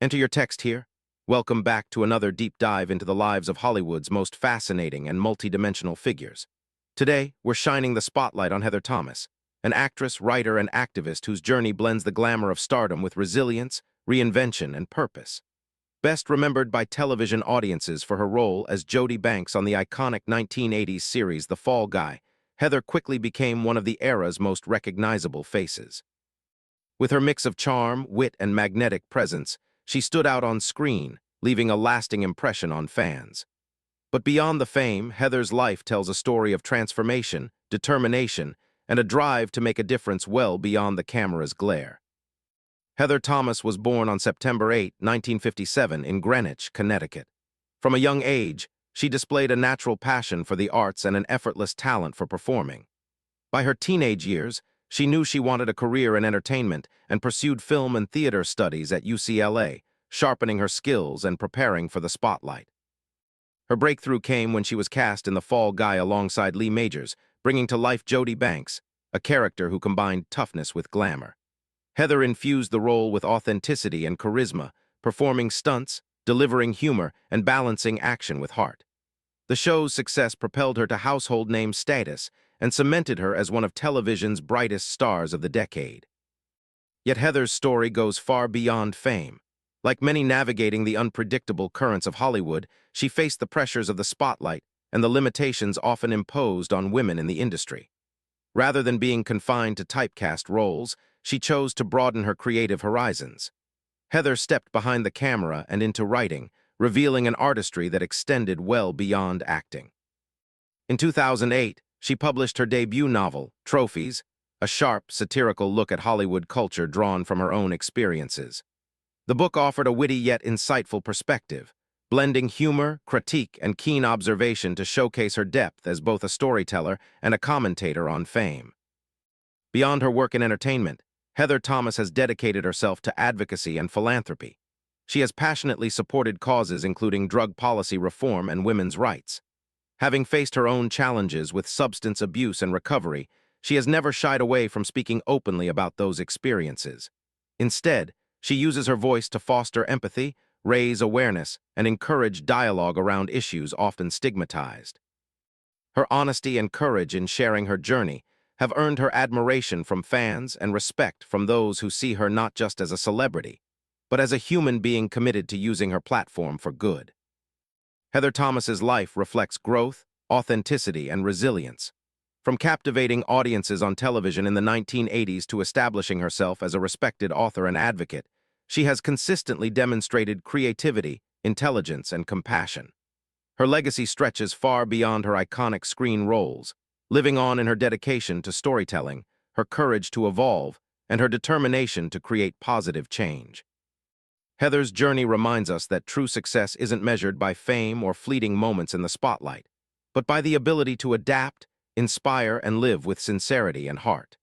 Enter your text here. Welcome back to another deep dive into the lives of Hollywood's most fascinating and multidimensional figures. Today, we're shining the spotlight on Heather Thomas, an actress, writer, and activist whose journey blends the glamour of stardom with resilience, reinvention, and purpose. Best remembered by television audiences for her role as Jodie Banks on the iconic 1980s series The Fall Guy, Heather quickly became one of the era's most recognizable faces. With her mix of charm, wit, and magnetic presence, she stood out on screen, leaving a lasting impression on fans. But beyond the fame, Heather's life tells a story of transformation, determination, and a drive to make a difference well beyond the camera's glare. Heather Thomas was born on September 8, 1957, in Greenwich, Connecticut. From a young age, she displayed a natural passion for the arts and an effortless talent for performing. By her teenage years, she knew she wanted a career in entertainment and pursued film and theater studies at UCLA, sharpening her skills and preparing for the spotlight. Her breakthrough came when she was cast in The Fall Guy alongside Lee Majors, bringing to life Jodie Banks, a character who combined toughness with glamour. Heather infused the role with authenticity and charisma, performing stunts, delivering humor, and balancing action with heart. The show's success propelled her to household name status and cemented her as one of television's brightest stars of the decade. Yet Heather's story goes far beyond fame. Like many navigating the unpredictable currents of Hollywood, she faced the pressures of the spotlight and the limitations often imposed on women in the industry. Rather than being confined to typecast roles, she chose to broaden her creative horizons. Heather stepped behind the camera and into writing, revealing an artistry that extended well beyond acting. In 2008, she published her debut novel, Trophies, a sharp, satirical look at Hollywood culture drawn from her own experiences. The book offered a witty yet insightful perspective, blending humor, critique, and keen observation to showcase her depth as both a storyteller and a commentator on fame. Beyond her work in entertainment, Heather Thomas has dedicated herself to advocacy and philanthropy. She has passionately supported causes including drug policy reform and women's rights. Having faced her own challenges with substance abuse and recovery, she has never shied away from speaking openly about those experiences. Instead, she uses her voice to foster empathy, raise awareness, and encourage dialogue around issues often stigmatized. Her honesty and courage in sharing her journey have earned her admiration from fans and respect from those who see her not just as a celebrity, but as a human being committed to using her platform for good. Heather Thomas's life reflects growth, authenticity, and resilience. From captivating audiences on television in the 1980s to establishing herself as a respected author and advocate, she has consistently demonstrated creativity, intelligence, and compassion. Her legacy stretches far beyond her iconic screen roles, living on in her dedication to storytelling, her courage to evolve, and her determination to create positive change. Heather's journey reminds us that true success isn't measured by fame or fleeting moments in the spotlight, but by the ability to adapt, inspire, and live with sincerity and heart.